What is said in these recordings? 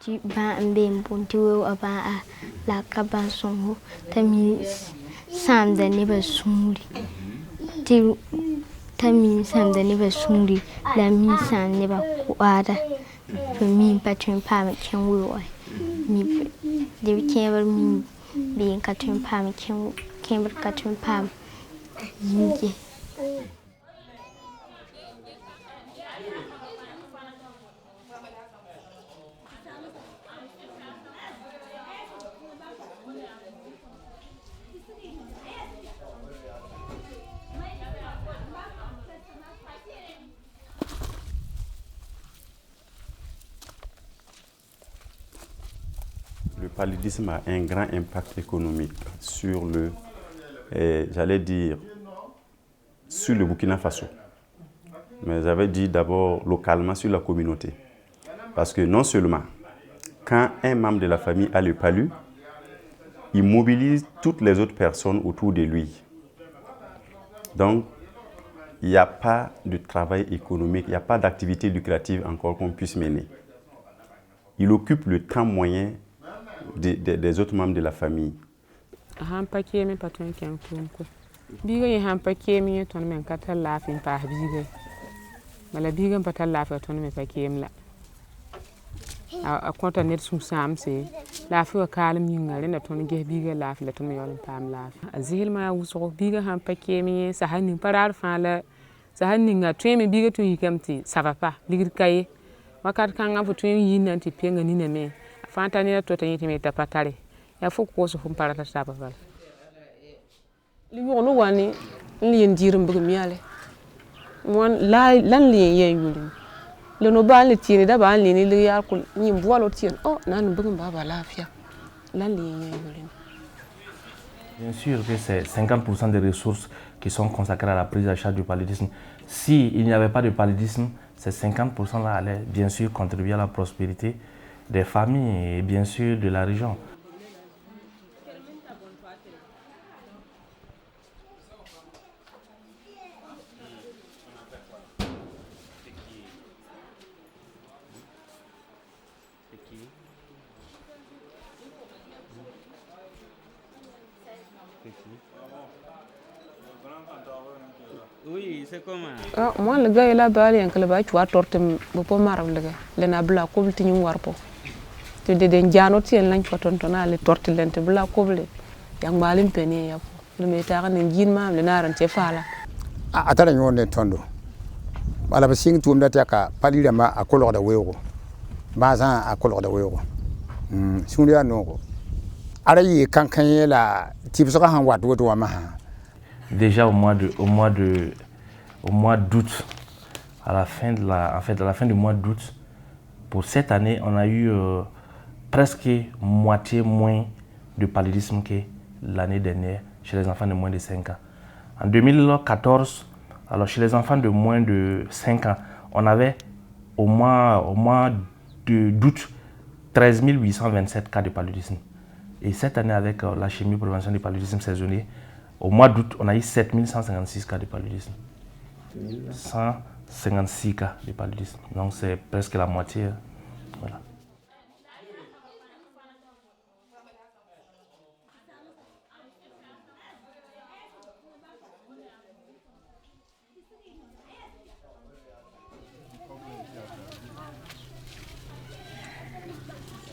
ti ba mbem ponti wo aba la kaban songo tami sam da ne ba sumri ti tami sam da ne ba sumri la mi sam ne ba kwada to mi patun pa me ken wo mi de ken ba mi be katun pa me ken ba katun pa mi. Le paludisme a un grand impact économique sur le, j'allais dire, sur le Burkina Faso. Mais j'avais dit d'abord localement sur la communauté. Parce que non seulement, quand un membre de la famille a le palu, il mobilise toutes les autres personnes autour de lui. Donc, il n'y a pas de travail économique, il n'y a pas d'activité lucrative encore qu'on puisse mener. Il occupe le temps moyen des autres membres de la famille. A konta net sum samse la fi wa kalum yinga rena ton ge biga la fi la ton yolum pam la azil ma wuso biga han pakemi sa hanin parar fa la sa hanin nga twemi biga to yikamti ça va pas ligir kay wakat kan nga fu yin nanti penga ni ne me fanta ni to tan yitime ta patare ya fu ko so fu parata ta ba val li wonu wani li ndirum bu miale mon la lan li yen yulin le no ba le tiene da ba le ni le ya ko ni mbo lo tiene oh nan bëgg ba lafia lan li yen yulin. Bien sûr que c'est 50% des ressources qui sont consacrées à la prise en charge du paludisme. Si il n'y avait pas de paludisme, ces 50% là allaient bien sûr contribuer à la prospérité des familles et bien sûr de la région. Oui, c'est comment? Moi le gars là bas il ba tu torte bo po maraw le gars le na bla ko ti ñu war po te de den jano ti lañ ko tontona le torte lente bla ko ble yang malim pene ya le me ta kan jin ma le na ran ce fala atara ñu ne tondo bala ba sing tuum da ta ka palira ma akolo da wewo ba za akolo da wewo sun ya no ko ara yi kankan yela ti bi so ka han wat wo to ma ha. Déjà au mois d'août, à la fin du mois d'août, pour cette année, on a eu presque moitié moins de paludisme que l'année dernière chez les enfants de moins de 5 ans. En 2014, alors chez les enfants de moins de 5 ans, on avait au mois d'août 13 827 cas de paludisme. Et cette année, avec la chimie prévention du paludisme saisonnier, au mois d'août, on a eu 7156 cas de paludisme. 156 cas de paludisme. Donc c'est presque la moitié. Voilà.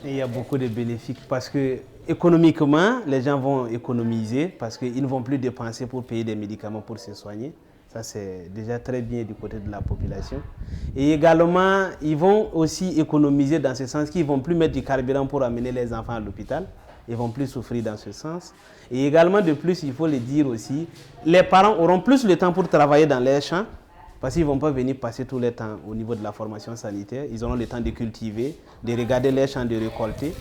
Et il y a beaucoup de bénéfices parce que économiquement, les gens vont économiser parce qu'ils ne vont plus dépenser pour payer des médicaments pour se soigner. Ça, c'est déjà très bien du côté de la population. Et également, ils vont aussi économiser dans ce sens qu'ils ne vont plus mettre du carburant pour amener les enfants à l'hôpital. Ils ne vont plus souffrir dans ce sens. Et également, de plus, il faut le dire aussi, les parents auront plus le temps pour travailler dans les champs parce qu'ils ne vont pas venir passer tout le temps au niveau de la formation sanitaire. Ils auront le temps de cultiver, de regarder les champs, de récolter.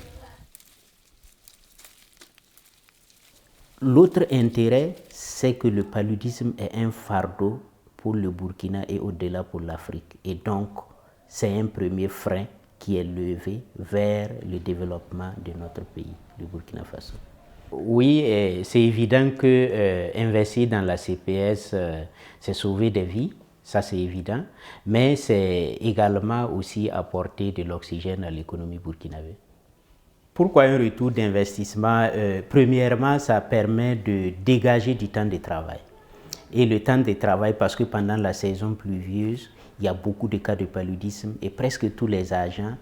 L'autre intérêt, c'est que le paludisme est un fardeau pour le Burkina et au-delà pour l'Afrique. Et donc, c'est un premier frein qui est levé vers le développement de notre pays, le Burkina Faso. Oui, c'est évident que investir dans la CPS, c'est sauver des vies, ça c'est évident, mais c'est également aussi apporter de l'oxygène à l'économie burkinabé. Pourquoi un retour d'investissement? Premièrement, ça permet de dégager du temps de travail. Et le temps de travail, parce que pendant la saison pluvieuse, il y a beaucoup de cas de paludisme et presque tous les agents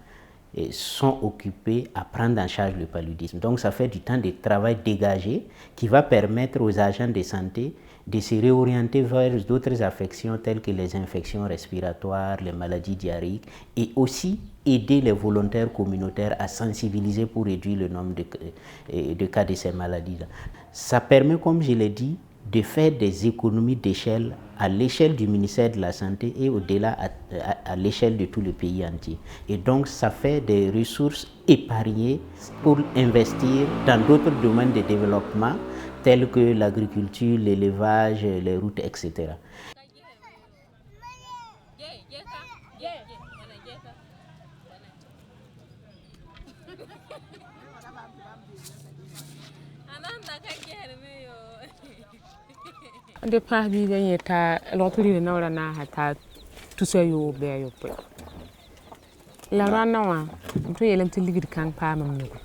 sont occupés à prendre en charge le paludisme. Donc ça fait du temps de travail dégagé qui va permettre aux agents de santé de se réorienter vers d'autres affections telles que les infections respiratoires, les maladies diarrhéiques et aussi aider les volontaires communautaires à sensibiliser pour réduire le nombre de cas de ces maladies-là. Ça permet, comme je l'ai dit, de faire des économies d'échelle à l'échelle du ministère de la Santé et au-delà à l'échelle de tout le pays entier. Et donc, ça fait des ressources épargnées pour investir dans d'autres domaines de développement tels que l'agriculture, l'élevage, les routes, etc. De pas bi gagné ta l'autre na wala na hata tout ça yo be yo pe la rana wa to yelam te ligid kan pa mam nugo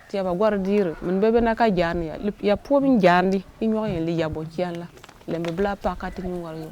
ti ba gor dir mun bebe na ka jarni ya po min jarndi ni yo yen li yabo ci yalla lembe bla pa ka ti ñu war yo